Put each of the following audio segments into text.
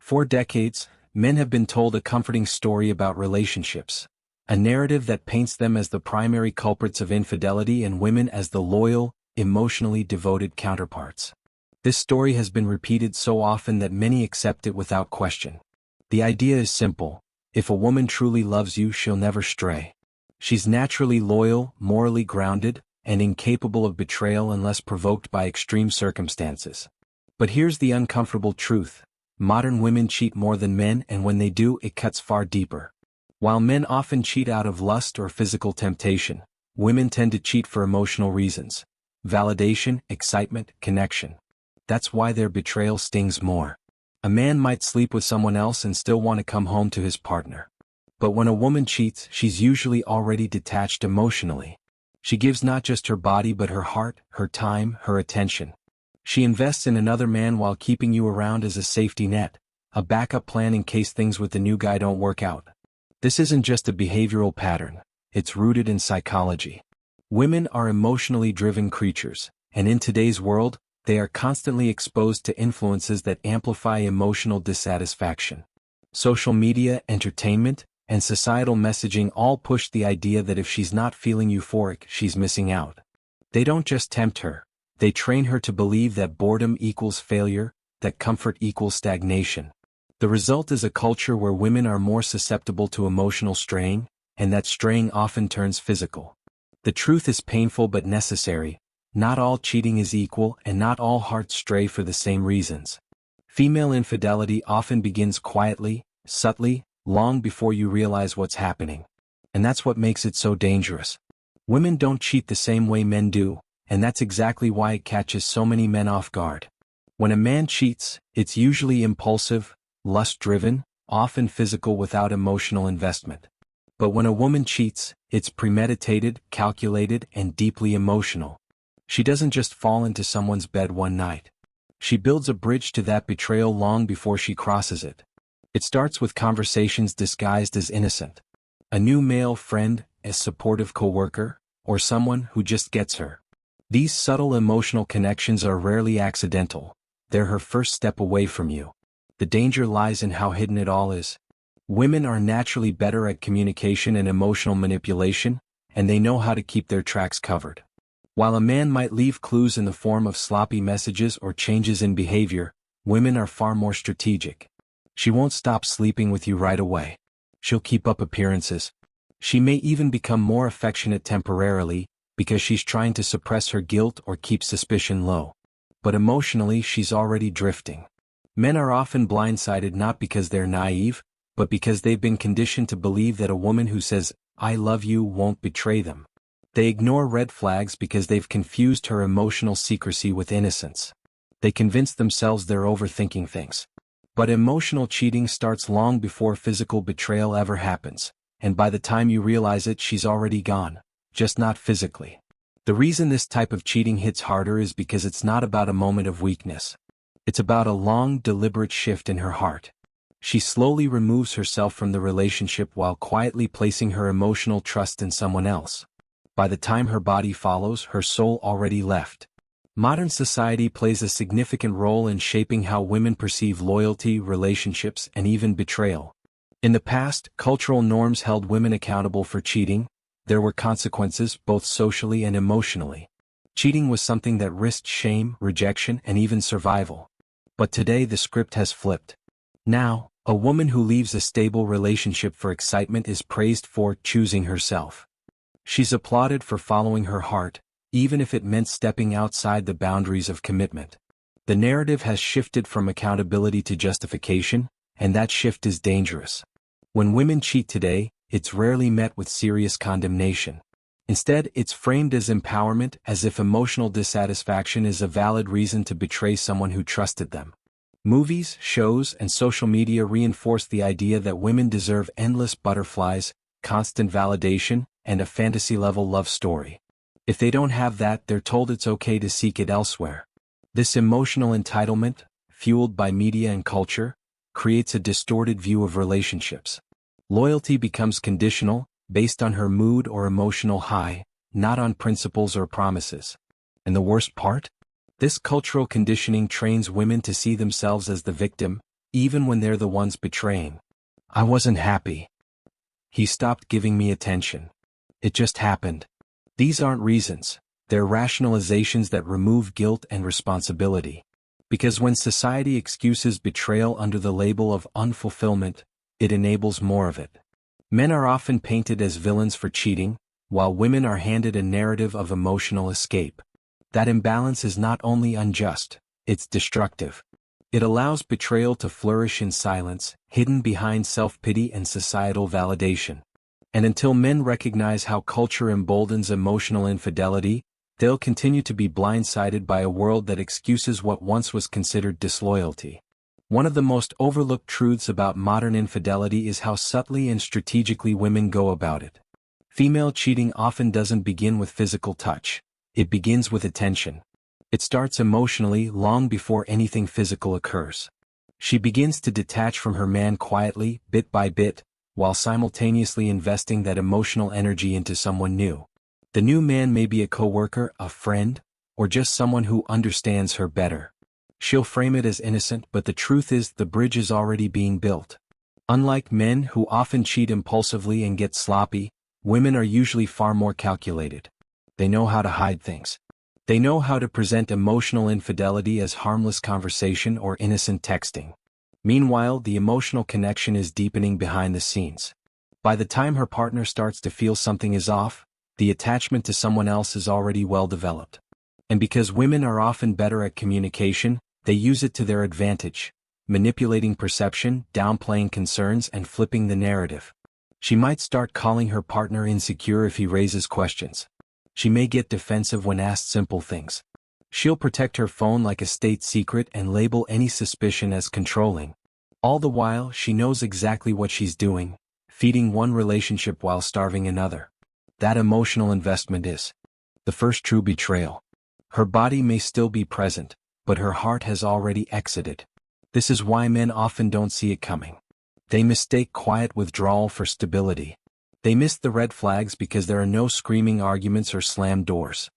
For decades, men have been told a comforting story about relationships, a narrative that paints them as the primary culprits of infidelity and women as the loyal, emotionally devoted counterparts. This story has been repeated so often that many accept it without question. The idea is simple: if a woman truly loves you, she'll never stray. She's naturally loyal, morally grounded, and incapable of betrayal unless provoked by extreme circumstances. But here's the uncomfortable truth: modern women cheat more than men, and when they do, it cuts far deeper. While men often cheat out of lust or physical temptation, women tend to cheat for emotional reasons: validation, excitement, connection. That's why their betrayal stings more. A man might sleep with someone else and still want to come home to his partner. But when a woman cheats, she's usually already detached emotionally. She gives not just her body but her heart, her time, her attention. She invests in another man while keeping you around as a safety net, a backup plan in case things with the new guy don't work out. This isn't just a behavioral pattern, it's rooted in psychology. Women are emotionally driven creatures, and in today's world, they are constantly exposed to influences that amplify emotional dissatisfaction. Social media, entertainment, and societal messaging all push the idea that if she's not feeling euphoric, she's missing out. They don't just tempt her, they train her to believe that boredom equals failure, that comfort equals stagnation. The result is a culture where women are more susceptible to emotional straying, and that straying often turns physical. The truth is painful but necessary: not all cheating is equal, and not all hearts stray for the same reasons. Female infidelity often begins quietly, subtly, long before you realize what's happening. And that's what makes it so dangerous. Women don't cheat the same way men do, and that's exactly why it catches so many men off guard. When a man cheats, it's usually impulsive, lust-driven, often physical without emotional investment. But when a woman cheats, it's premeditated, calculated, and deeply emotional. She doesn't just fall into someone's bed one night. She builds a bridge to that betrayal long before she crosses it. It starts with conversations disguised as innocent. A new male friend, a supportive coworker, or someone who just gets her. These subtle emotional connections are rarely accidental. They're her first step away from you. The danger lies in how hidden it all is. Women are naturally better at communication and emotional manipulation, and they know how to keep their tracks covered. While a man might leave clues in the form of sloppy messages or changes in behavior, women are far more strategic. She won't stop sleeping with you right away. She'll keep up appearances. She may even become more affectionate temporarily, because she's trying to suppress her guilt or keep suspicion low. But emotionally, she's already drifting. Men are often blindsided not because they're naive, but because they've been conditioned to believe that a woman who says, "I love you," won't betray them. They ignore red flags because they've confused her emotional secrecy with innocence. They convince themselves they're overthinking things. But emotional cheating starts long before physical betrayal ever happens, and by the time you realize it, she's already gone, just not physically. The reason this type of cheating hits harder is because it's not about a moment of weakness. It's about a long, deliberate shift in her heart. She slowly removes herself from the relationship while quietly placing her emotional trust in someone else. By the time her body follows, her soul already left. Modern society plays a significant role in shaping how women perceive loyalty, relationships, and even betrayal. In the past, cultural norms held women accountable for cheating. There were consequences, both socially and emotionally. Cheating was something that risked shame, rejection, and even survival. But today the script has flipped. Now, a woman who leaves a stable relationship for excitement is praised for choosing herself. She's applauded for following her heart, even if it meant stepping outside the boundaries of commitment. The narrative has shifted from accountability to justification, and that shift is dangerous. When women cheat today, it's rarely met with serious condemnation. Instead, it's framed as empowerment, as if emotional dissatisfaction is a valid reason to betray someone who trusted them. Movies, shows, and social media reinforce the idea that women deserve endless butterflies, constant validation, and a fantasy-level love story. If they don't have that, they're told it's okay to seek it elsewhere. This emotional entitlement, fueled by media and culture, creates a distorted view of relationships. Loyalty becomes conditional, based on her mood or emotional high, not on principles or promises. And the worst part? This cultural conditioning trains women to see themselves as the victim, even when they're the ones betraying. I wasn't happy. He stopped giving me attention. It just happened. These aren't reasons, they're rationalizations that remove guilt and responsibility. Because when society excuses betrayal under the label of unfulfillment, it enables more of it. Men are often painted as villains for cheating, while women are handed a narrative of emotional escape. That imbalance is not only unjust, it's destructive. It allows betrayal to flourish in silence, hidden behind self-pity and societal validation. And until men recognize how culture emboldens emotional infidelity, they'll continue to be blindsided by a world that excuses what once was considered disloyalty. One of the most overlooked truths about modern infidelity is how subtly and strategically women go about it. Female cheating often doesn't begin with physical touch. It begins with attention. It starts emotionally long before anything physical occurs. She begins to detach from her man quietly, bit by bit, while simultaneously investing that emotional energy into someone new. The new man may be a coworker, a friend, or just someone who understands her better. She'll frame it as innocent, but the truth is the bridge is already being built. Unlike men who often cheat impulsively and get sloppy, women are usually far more calculated. They know how to hide things. They know how to present emotional infidelity as harmless conversation or innocent texting. Meanwhile, the emotional connection is deepening behind the scenes. By the time her partner starts to feel something is off, the attachment to someone else is already well developed. And because women are often better at communication, they use it to their advantage, manipulating perception, downplaying concerns, and flipping the narrative. She might start calling her partner insecure if he raises questions. She may get defensive when asked simple things. She'll protect her phone like a state secret and label any suspicion as controlling. All the while, she knows exactly what she's doing, feeding one relationship while starving another. That emotional investment is the first true betrayal. Her body may still be present, but her heart has already exited. This is why men often don't see it coming. They mistake quiet withdrawal for stability. They miss the red flags because there are no screaming arguments or slammed doors.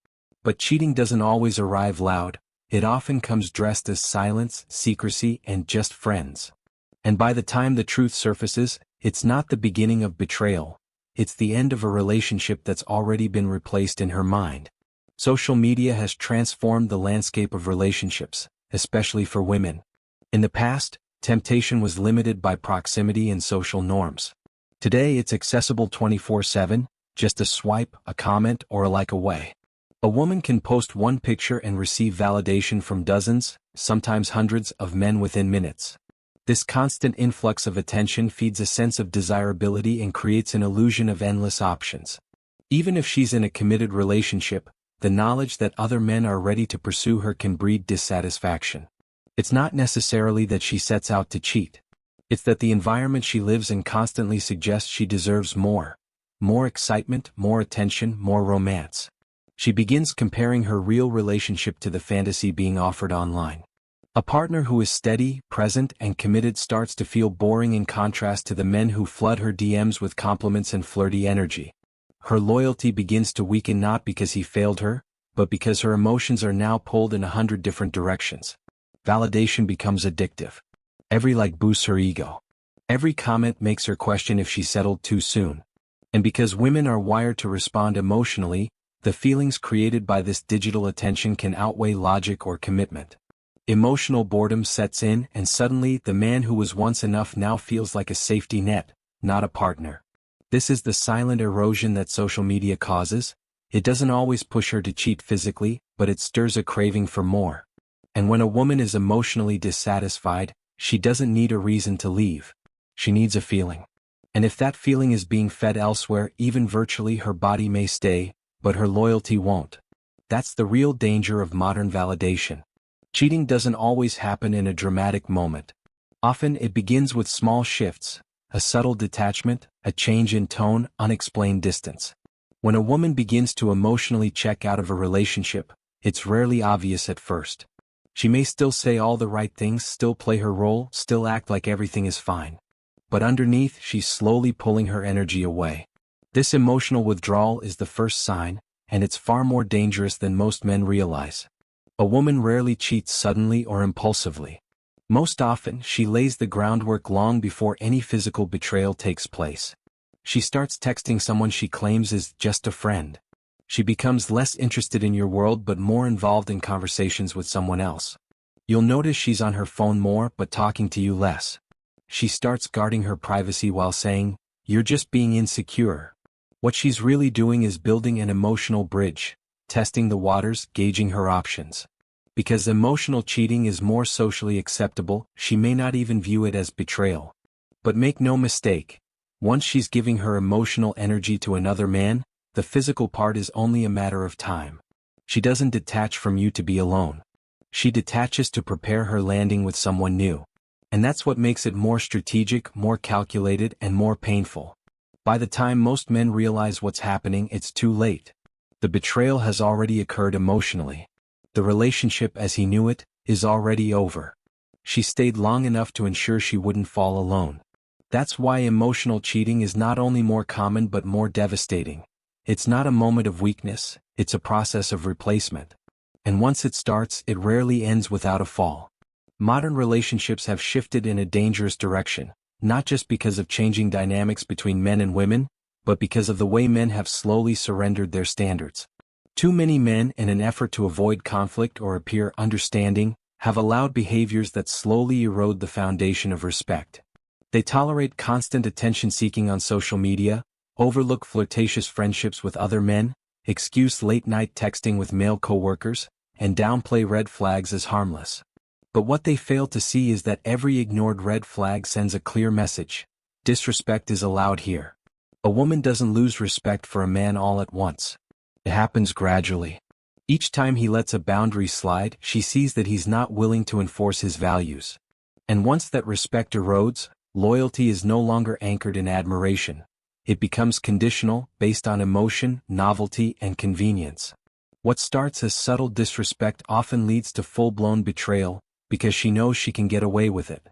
But cheating doesn't always arrive loud. It often comes dressed as silence, secrecy, and just friends. And by the time the truth surfaces, it's not the beginning of betrayal. It's the end of a relationship that's already been replaced in her mind. Social media has transformed the landscape of relationships, especially for women. In the past, temptation was limited by proximity and social norms. Today it's accessible 24/7, just a swipe, a comment, or a like away. A woman can post one picture and receive validation from dozens, sometimes hundreds, of men within minutes. This constant influx of attention feeds a sense of desirability and creates an illusion of endless options. Even if she's in a committed relationship, the knowledge that other men are ready to pursue her can breed dissatisfaction. It's not necessarily that she sets out to cheat. It's that the environment she lives in constantly suggests she deserves more. More excitement, more attention, more romance. She begins comparing her real relationship to the fantasy being offered online. A partner who is steady, present, and committed starts to feel boring in contrast to the men who flood her DMs with compliments and flirty energy. Her loyalty begins to weaken not because he failed her, but because her emotions are now pulled in 100 different directions. Validation becomes addictive. Every like boosts her ego. Every comment makes her question if she settled too soon. And because women are wired to respond emotionally, the feelings created by this digital attention can outweigh logic or commitment. Emotional boredom sets in, and suddenly the man who was once enough now feels like a safety net, not a partner. This is the silent erosion that social media causes. It doesn't always push her to cheat physically, but it stirs a craving for more. And when a woman is emotionally dissatisfied, she doesn't need a reason to leave. She needs a feeling. And if that feeling is being fed elsewhere, even virtually, her body may stay, but her loyalty won't. That's the real danger of modern validation. Cheating doesn't always happen in a dramatic moment. Often it begins with small shifts, a subtle detachment, a change in tone, unexplained distance. When a woman begins to emotionally check out of a relationship, it's rarely obvious at first. She may still say all the right things, still play her role, still act like everything is fine. But underneath, she's slowly pulling her energy away. This emotional withdrawal is the first sign, and it's far more dangerous than most men realize. A woman rarely cheats suddenly or impulsively. Most often, she lays the groundwork long before any physical betrayal takes place. She starts texting someone she claims is just a friend. She becomes less interested in your world but more involved in conversations with someone else. You'll notice she's on her phone more but talking to you less. She starts guarding her privacy while saying, "You're just being insecure." What she's really doing is building an emotional bridge, testing the waters, gauging her options. Because emotional cheating is more socially acceptable, she may not even view it as betrayal. But make no mistake, once she's giving her emotional energy to another man, the physical part is only a matter of time. She doesn't detach from you to be alone. She detaches to prepare her landing with someone new. And that's what makes it more strategic, more calculated, and more painful. By the time most men realize what's happening, it's too late. The betrayal has already occurred emotionally. The relationship as he knew it is already over. She stayed long enough to ensure she wouldn't fall alone. That's why emotional cheating is not only more common but more devastating. It's not a moment of weakness, it's a process of replacement. And once it starts, it rarely ends without a fall. Modern relationships have shifted in a dangerous direction, not just because of changing dynamics between men and women, but because of the way men have slowly surrendered their standards. Too many men, in an effort to avoid conflict or appear understanding, have allowed behaviors that slowly erode the foundation of respect. They tolerate constant attention-seeking on social media, overlook flirtatious friendships with other men, excuse late-night texting with male coworkers, and downplay red flags as harmless. But what they fail to see is that every ignored red flag sends a clear message. Disrespect is allowed here. A woman doesn't lose respect for a man all at once. It happens gradually. Each time he lets a boundary slide, she sees that he's not willing to enforce his values. And once that respect erodes, loyalty is no longer anchored in admiration. It becomes conditional, based on emotion, novelty, and convenience. What starts as subtle disrespect often leads to full-blown betrayal, because she knows she can get away with it.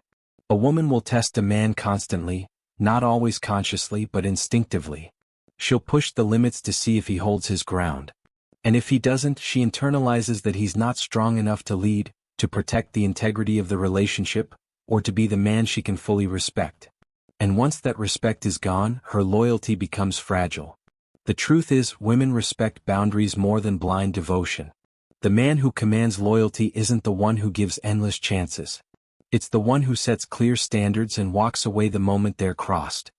A woman will test a man constantly, not always consciously but instinctively. She'll push the limits to see if he holds his ground. And if he doesn't, she internalizes that he's not strong enough to lead, to protect the integrity of the relationship, or to be the man she can fully respect. And once that respect is gone, her loyalty becomes fragile. The truth is, women respect boundaries more than blind devotion. The man who commands loyalty isn't the one who gives endless chances. It's the one who sets clear standards and walks away the moment they're crossed.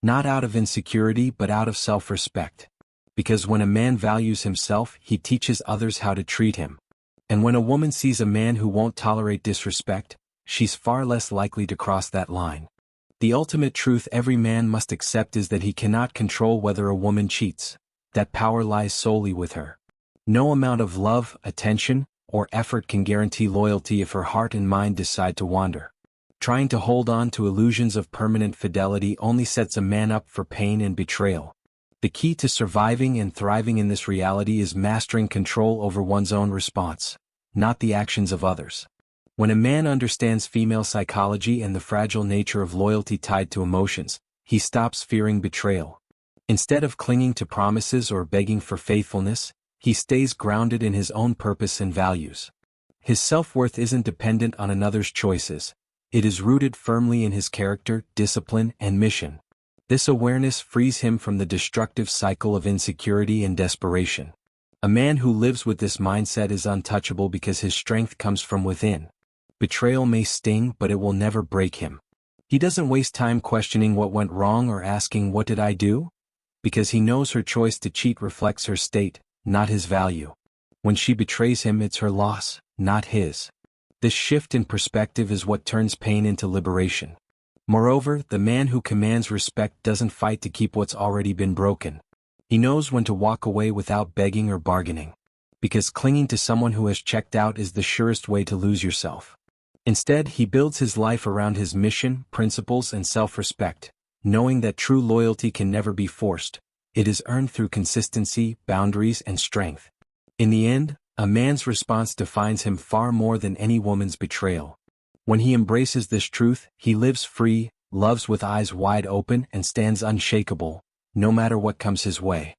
Not out of insecurity but out of self-respect. Because when a man values himself, he teaches others how to treat him. And when a woman sees a man who won't tolerate disrespect, she's far less likely to cross that line. The ultimate truth every man must accept is that he cannot control whether a woman cheats. That power lies solely with her. No amount of love, attention, or effort can guarantee loyalty if her heart and mind decide to wander. Trying to hold on to illusions of permanent fidelity only sets a man up for pain and betrayal. The key to surviving and thriving in this reality is mastering control over one's own response, not the actions of others. When a man understands female psychology and the fragile nature of loyalty tied to emotions, he stops fearing betrayal. Instead of clinging to promises or begging for faithfulness, he stays grounded in his own purpose and values. His self-worth isn't dependent on another's choices. It is rooted firmly in his character, discipline, and mission. This awareness frees him from the destructive cycle of insecurity and desperation. A man who lives with this mindset is untouchable because his strength comes from within. Betrayal may sting, but it will never break him. He doesn't waste time questioning what went wrong or asking, "What did I do?" Because he knows her choice to cheat reflects her state, not his value. When she betrays him, it's her loss, not his. This shift in perspective is what turns pain into liberation. Moreover, the man who commands respect doesn't fight to keep what's already been broken. He knows when to walk away without begging or bargaining. Because clinging to someone who has checked out is the surest way to lose yourself. Instead, he builds his life around his mission, principles, and self-respect, knowing that true loyalty can never be forced. It is earned through consistency, boundaries, and strength. In the end, a man's response defines him far more than any woman's betrayal. When he embraces this truth, he lives free, loves with eyes wide open, and stands unshakable, no matter what comes his way.